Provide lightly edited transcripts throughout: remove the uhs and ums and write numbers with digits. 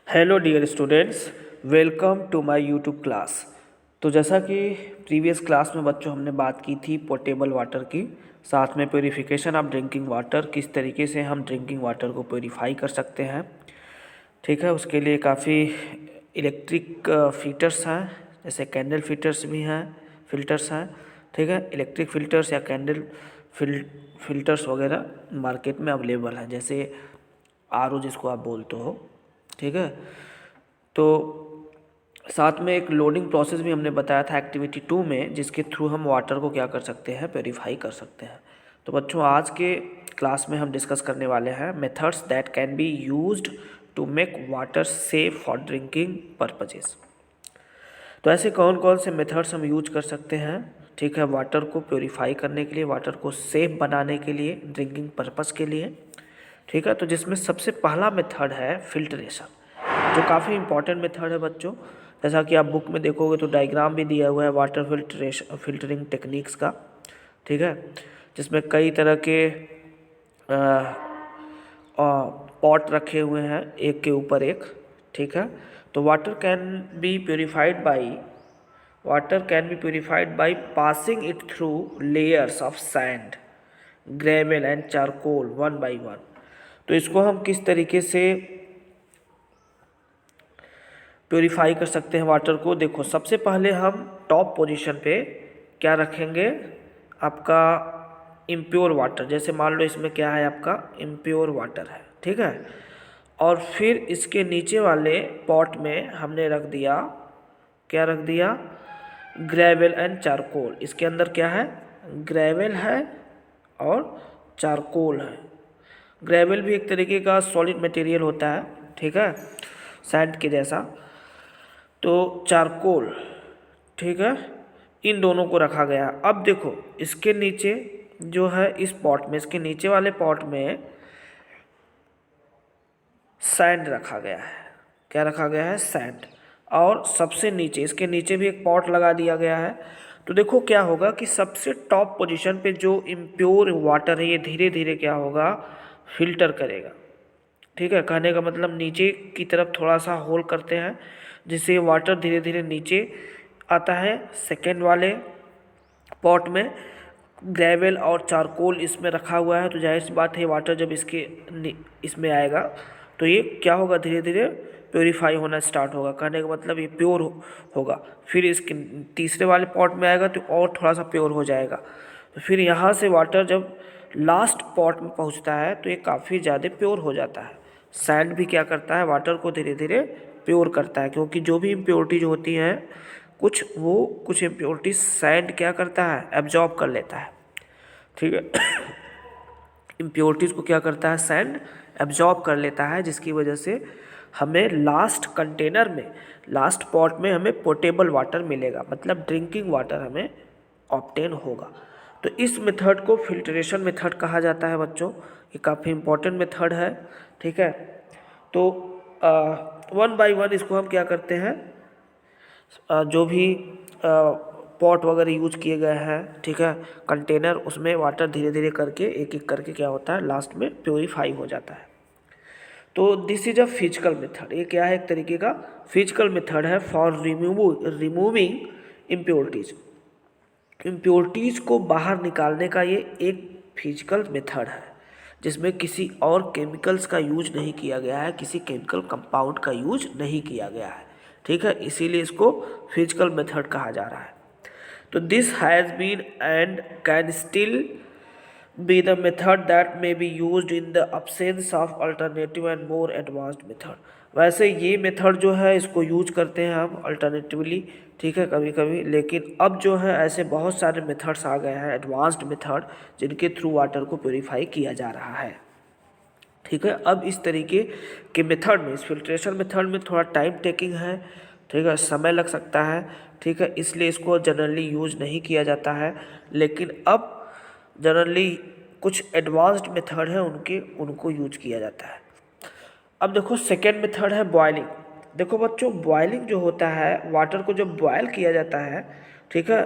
Hello dear students, welcome to my YouTube class. तो जैसा कि प्रीवियस क्लास में बच्चों हमने बात की थी पोर्टेबल वाटर की, साथ में प्योरीफिकेशन ऑफ ड्रिंकिंग वाटर, किस तरीके से हम ड्रिंकिंग वाटर को प्योरीफाई कर सकते हैं। ठीक है, उसके लिए काफ़ी इलेक्ट्रिक फ़िल्टर्स हैं, जैसे कैंडल फ़िल्टर्स भी हैं, फ़िल्टर्स हैं। ठीक है, इलेक्ट्रिक फ़िल्टर्स या कैंडल फ़िल्टर्स वगैरह मार्केट में अवेलेबल हैं, जैसे आरओ जिसको आप बोलते हो। ठीक है, तो साथ में एक लोडिंग प्रोसेस भी हमने बताया था एक्टिविटी 2 में, जिसके थ्रू हम वाटर को क्या कर सकते हैं, प्योरीफाई कर सकते हैं। तो बच्चों आज के क्लास में हम डिस्कस करने वाले हैं methods that can be used to make water safe for drinking purposes. तो ऐसे कौन कौन से मेथड्स हम यूज कर सकते हैं, ठीक है, वाटर को प्योरीफाई करने के लिए, वाटर को सेफ बनाने के लिए, ड्रिंकिंग पर्पस के लिए। ठीक है, तो जिसमें सबसे पहला मेथड है फिल्ट्रेशन, जो काफ़ी इंपॉर्टेंट मेथड है बच्चों। जैसा कि आप बुक में देखोगे तो डायग्राम भी दिया हुआ है वाटर फिल्टरिंग टेक्निक्स का। ठीक है, जिसमें कई तरह के पॉट रखे हुए हैं एक के ऊपर एक। ठीक है, तो water can be purified by passing it through layers of sand, gravel and charcoal one by one. तो इसको हम किस तरीके से प्योरीफाई कर सकते हैं वाटर को, देखो सबसे पहले हम टॉप पोजीशन पे क्या रखेंगे, आपका इम्प्योर वाटर। जैसे मान लो इसमें क्या है, आपका इम्प्योर वाटर है। ठीक है, और फिर इसके नीचे वाले पॉट में हमने रख दिया, क्या रख दिया, ग्रेवल एंड चारकोल। इसके अंदर क्या है, ग्रेवल है और चारकोल है। ग्रेवल भी एक तरीके का सॉलिड मटेरियल होता है, ठीक है, सैंड के जैसा। तो चारकोल, ठीक है, इन दोनों को रखा गया। अब देखो इसके नीचे जो है, इस पॉट में, इसके नीचे वाले पॉट में सैंड रखा गया है। क्या रखा गया है, सैंड। और सबसे नीचे, इसके नीचे भी एक पॉट लगा दिया गया है। तो देखो क्या होगा कि सबसे टॉप पोजीशन पे जो इम्प्योर वाटर है, ये धीरे धीरे क्या होगा, फिल्टर करेगा। ठीक है, कहने का मतलब नीचे की तरफ थोड़ा सा होल करते हैं, जिससे वाटर धीरे धीरे नीचे आता है। सेकेंड वाले पॉट में ग्रेवल और चारकोल इसमें रखा हुआ है, तो जाहिर सी बात है वाटर जब इसमें आएगा तो ये क्या होगा, धीरे धीरे प्योरीफाई होना स्टार्ट होगा। कहने का मतलब ये प्योर होगा। फिर इसके तीसरे वाले पॉट में आएगा तो और थोड़ा सा प्योर हो जाएगा। तो फिर यहाँ से वाटर जब लास्ट पॉट में पहुँचता है तो ये काफ़ी ज़्यादा प्योर हो जाता है। सैंड भी क्या करता है, वाटर को धीरे धीरे प्योर करता है, क्योंकि जो भी इम्प्योरिटीज होती हैं कुछ इम्प्योरिटीज सैंड क्या करता है, एब्जॉर्ब कर लेता है। ठीक है, इम्प्योरिटीज़ को क्या करता है, सैंड एब्जॉर्ब कर लेता है, जिसकी वजह से हमें लास्ट कंटेनर में, लास्ट पॉट में हमें पोर्टेबल वाटर मिलेगा, मतलब ड्रिंकिंग वाटर हमें ऑब्टेन होगा। तो इस मेथड को फिल्ट्रेशन मेथड कहा जाता है बच्चों। ये काफ़ी इम्पोर्टेंट मेथड है। ठीक है, तो वन बाय वन इसको हम क्या करते हैं, जो भी पॉट वगैरह यूज किए गए हैं, ठीक है, कंटेनर, उसमें वाटर धीरे धीरे करके एक एक करके क्या होता है, लास्ट में प्योरीफाई हो जाता है। तो this is a physical method. ये क्या है, एक तरीके का फिजिकल मेथड है फॉर रिमूविंग इम्प्योरिटीज। इम्प्योरिटीज़ को बाहर निकालने का ये एक फिजिकल मेथड है, जिसमें किसी और केमिकल्स का यूज नहीं किया गया है, किसी केमिकल कंपाउंड का यूज नहीं किया गया है। ठीक है, इसीलिए इसको फिजिकल मेथड कहा जा रहा है। तो this has been and can still be the method that may be used in the absence of alternative and more advanced method। वैसे ये मेथड जो है इसको यूज करते हैं हम अल्टरनेटिवली, ठीक है, कभी कभी, लेकिन अब जो है ऐसे बहुत सारे मेथड्स आ गए हैं, एडवांस्ड मेथड, जिनके थ्रू वाटर को प्योरीफाई किया जा रहा है। ठीक है, अब इस तरीके के मेथड में, इस फिल्ट्रेशन मेथड में थोड़ा टाइम टेकिंग है, ठीक है, समय लग सकता है। ठीक है, इसलिए इसको जनरली यूज नहीं किया जाता है, लेकिन अब जनरली कुछ एडवांस्ड मेथड है उनको यूज किया जाता है। अब देखो सेकेंड मेथड है बॉयलिंग। देखो बच्चों, बॉयलिंग जो होता है, वाटर को जब बॉयल किया जाता है, ठीक है,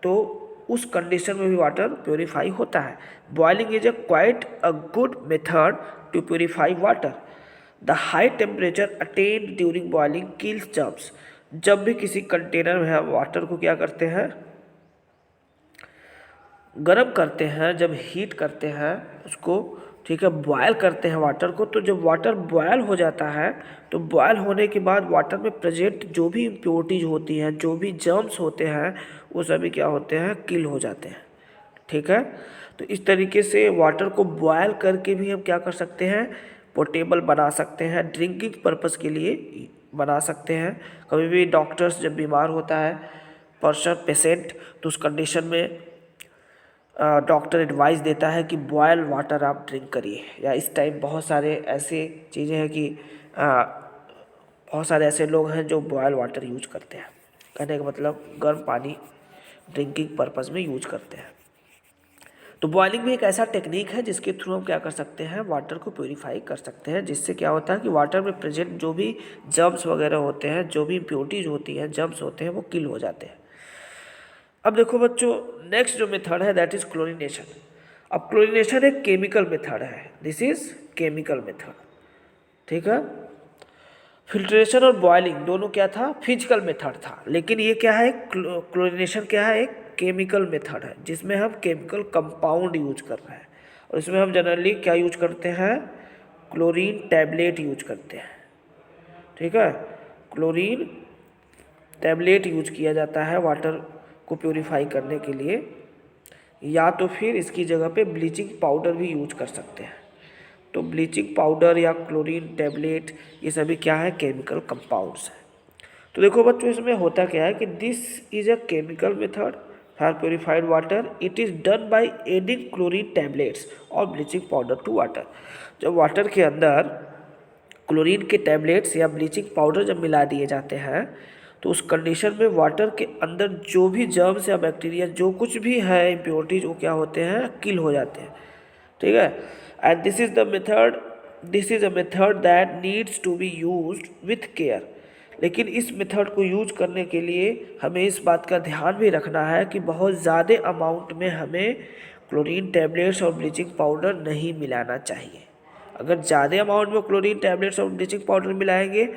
तो उस कंडीशन में भी वाटर प्योरीफाई होता है। Boiling is a quite a good method to purify water. The high temperature attained during boiling kills germs. जब भी किसी कंटेनर में हम वाटर को क्या करते हैं, गर्म करते हैं, जब हीट करते हैं उसको, ठीक है, बॉयल करते हैं वाटर को, तो जब वाटर बॉयल हो जाता है तो बॉयल होने के बाद वाटर में प्रेजेंट जो भी इम्प्योरिटीज होती हैं, जो भी जर्म्स होते हैं, वो सभी क्या होते हैं, किल हो जाते हैं। ठीक है, तो इस तरीके से वाटर को बॉयल करके भी हम क्या कर सकते हैं, पोर्टेबल बना सकते हैं, ड्रिंकिंग पर्पस के लिए बना सकते हैं। कभी भी डॉक्टर्स जब बीमार होता है पेशेंट, तो उस कंडीशन में डॉक्टर एडवाइस देता है कि बॉयल वाटर आप ड्रिंक करिए। या इस टाइम बहुत सारे ऐसे चीज़ें हैं कि बहुत सारे ऐसे लोग हैं जो बॉयल वाटर यूज करते हैं। कहने का मतलब गर्म पानी ड्रिंकिंग पर्पस में यूज करते हैं। तो बॉइलिंग भी एक ऐसा टेक्निक है जिसके थ्रू हम क्या कर सकते हैं, वाटर को प्योरीफाई कर सकते हैं, जिससे क्या होता है कि वाटर में प्रेजेंट जो भी जर्म्स वगैरह होते हैं, जो भी इम्प्योरिटीज होती हैं, जर्म्स होते हैं, वो किल हो जाते हैं। अब देखो बच्चों, नेक्स्ट जो मेथड है दैट इज क्लोरीनेशन। अब क्लोरीनेशन एक केमिकल मेथड है, दिस इज केमिकल मेथड। ठीक है, फिल्ट्रेशन और बॉइलिंग दोनों क्या था, फिजिकल मेथड था, लेकिन ये क्या है, क्लोरीनेशन क्या है, एक केमिकल मेथड है जिसमें हम केमिकल कंपाउंड यूज कर रहे हैं। और इसमें हम जनरली क्या यूज करते हैं, क्लोरीन टैबलेट यूज करते हैं। ठीक है, क्लोरीन टैबलेट यूज किया जाता है वाटर को प्योरीफाई करने के लिए, या तो फिर इसकी जगह पे ब्लीचिंग पाउडर भी यूज कर सकते हैं। तो ब्लीचिंग पाउडर या क्लोरीन टैबलेट ये सभी क्या है, केमिकल कंपाउंड्स हैं। तो देखो बच्चों, इसमें होता क्या है कि this is a chemical method for purified water. It is done by adding chlorine tablets और ब्लीचिंग पाउडर टू वाटर। जब वाटर के अंदर क्लोरीन के टैबलेट्स या ब्लीचिंग पाउडर जब मिला दिए जाते हैं, तो उस कंडीशन में वाटर के अंदर जो भी जर्म्स या बैक्टीरिया जो कुछ भी है इम्प्योरिटीज, वो क्या होते हैं, किल हो जाते हैं। ठीक है, and this is a method that needs to be used with care. लेकिन इस मेथड को यूज करने के लिए हमें इस बात का ध्यान भी रखना है कि बहुत ज़्यादा अमाउंट में हमें क्लोरीन टैबलेट्स और ब्लीचिंग पाउडर नहीं मिलाना चाहिए। अगर ज़्यादा अमाउंट में क्लोरीन टैबलेट्स और ब्लीचिंग पाउडर मिलाएंगे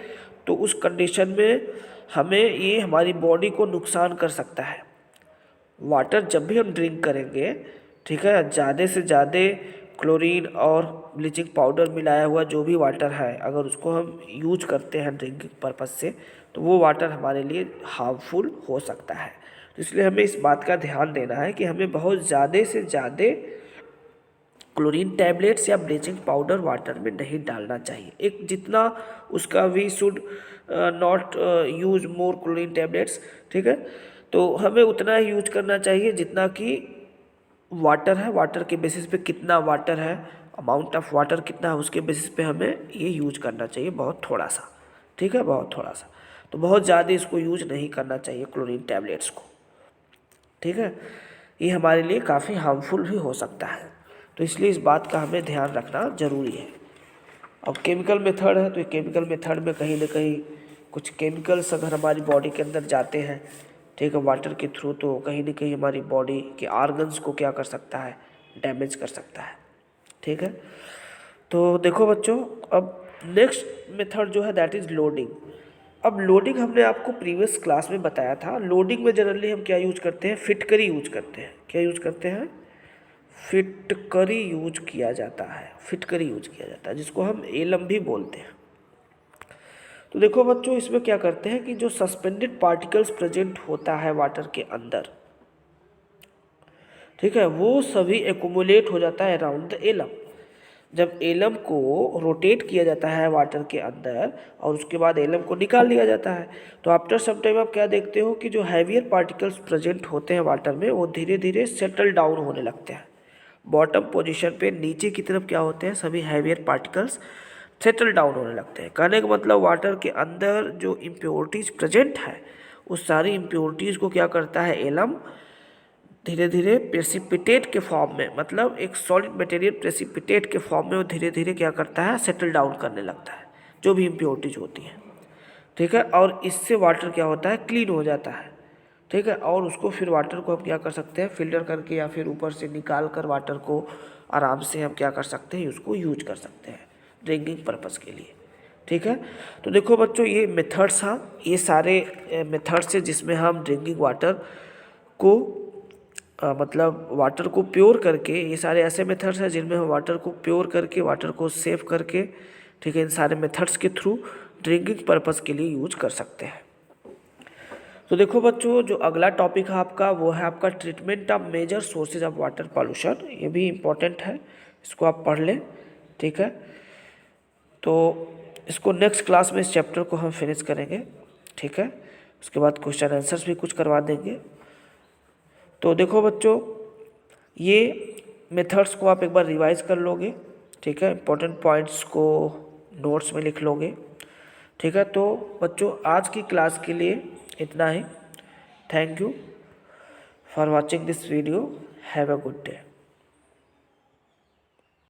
तो उस कंडीशन में हमें ये हमारी बॉडी को नुकसान कर सकता है। वाटर जब भी हम ड्रिंक करेंगे, ठीक है, ज़्यादा से ज़्यादा क्लोरीन और ब्लीचिंग पाउडर मिलाया हुआ जो भी वाटर है, अगर उसको हम यूज करते हैं ड्रिंकिंग पर्पज़ से, तो वो वाटर हमारे लिए हार्मफुल हो सकता है। तो इसलिए हमें इस बात का ध्यान देना है कि हमें बहुत ज़्यादा से ज़्यादा क्लोरीन टैबलेट्स या ब्लीचिंग पाउडर वाटर में नहीं डालना चाहिए। एक जितना उसका we should not use more chlorine tablets. ठीक है, तो हमें उतना ही यूज करना चाहिए जितना कि वाटर है, वाटर के बेसिस पे कितना वाटर है, अमाउंट ऑफ वाटर कितना है, उसके बेसिस पे हमें ये यूज करना चाहिए, बहुत थोड़ा सा। ठीक है, बहुत थोड़ा सा, तो बहुत ज़्यादा इसको यूज नहीं करना चाहिए क्लोरीन टैबलेट्स को। ठीक है, ये हमारे लिए काफ़ी हार्मफुल भी हो सकता है, तो इसलिए इस बात का हमें ध्यान रखना ज़रूरी है। अब केमिकल मेथड है, तो ये केमिकल मेथड में कहीं ना कहीं कुछ केमिकल्स अगर हमारी बॉडी के अंदर जाते हैं, ठीक है, वाटर के थ्रू, तो कहीं ना कहीं हमारी बॉडी के ऑर्गन्स को क्या कर सकता है, डैमेज कर सकता है। ठीक है, तो देखो बच्चों, अब नेक्स्ट मेथड जो है दैट इज़ लोडिंग। अब लोडिंग हमने आपको प्रीवियस क्लास में बताया था। लोडिंग में जनरली हम क्या यूज करते हैं, फिटकरी यूज करते हैं। क्या यूज करते हैं, फिटकरी यूज किया जाता है, फिटकरी यूज किया जाता है, जिसको हम एलम भी बोलते हैं। तो देखो बच्चों, इसमें क्या करते हैं कि जो सस्पेंडेड पार्टिकल्स प्रेजेंट होता है वाटर के अंदर, ठीक है, वो सभी एक्युमुलेट हो जाता है अराउंड द एलम। जब एलम को रोटेट किया जाता है वाटर के अंदर और उसके बाद एलम को निकाल लिया जाता है, तो आफ्टर सम टाइम आप क्या देखते हो कि जो हैवियर पार्टिकल्स प्रेजेंट होते हैं वाटर में, वो धीरे धीरे सेटल डाउन होने लगते हैं। बॉटम पोजीशन पे नीचे की तरफ क्या होते हैं, सभी हैवियर पार्टिकल्स सेटल डाउन होने लगते हैं। कहने का मतलब वाटर के अंदर जो इम्प्योरिटीज़ प्रेजेंट है, उस सारी इम्प्योरिटीज़ को क्या करता है एलम, धीरे धीरे प्रेसिपिटेट के फॉर्म में, मतलब एक सॉलिड मटेरियल प्रेसिपिटेट के फॉर्म में वो धीरे धीरे क्या करता है, सेटल डाउन करने लगता है जो भी इम्प्योरिटीज होती हैं। ठीक है, और इससे वाटर क्या होता है, क्लीन हो जाता है। ठीक है, और उसको फिर वाटर को हम क्या कर सकते हैं, फिल्टर करके या फिर ऊपर से निकाल कर वाटर को आराम से हम क्या कर सकते हैं, उसको यूज कर सकते हैं ड्रिंकिंग पर्पज़ के लिए। ठीक है। तो देखो बच्चों, ये मेथड्स हम ये सारे मेथड्स है जिसमें हम ड्रिंकिंग वाटर को मतलब वाटर को प्योर करके, ये सारे ऐसे मेथड्स हैं जिनमें हम वाटर को प्योर करके, वाटर को सेव करके, ठीक है, इन सारे मेथड्स के थ्रू ड्रिंकिंग पर्पस के लिए यूज कर सकते हैं। तो देखो बच्चों, जो अगला टॉपिक है आपका वो है आपका treatment of major sources of water pollution. ये भी इम्पोर्टेंट है, इसको आप पढ़ लें, ठीक है। तो इसको नेक्स्ट क्लास में इस चैप्टर को हम फिनिश करेंगे, ठीक है। उसके बाद क्वेश्चन आंसर्स भी कुछ करवा देंगे। तो देखो बच्चों, ये मेथड्स को आप एक बार रिवाइज कर लोगे, ठीक है, इंपॉर्टेंट पॉइंट्स को नोट्स में लिख लोगे, ठीक है। तो बच्चों, आज की क्लास के लिए इतना ही। Thank you for watching this video. Have a good day.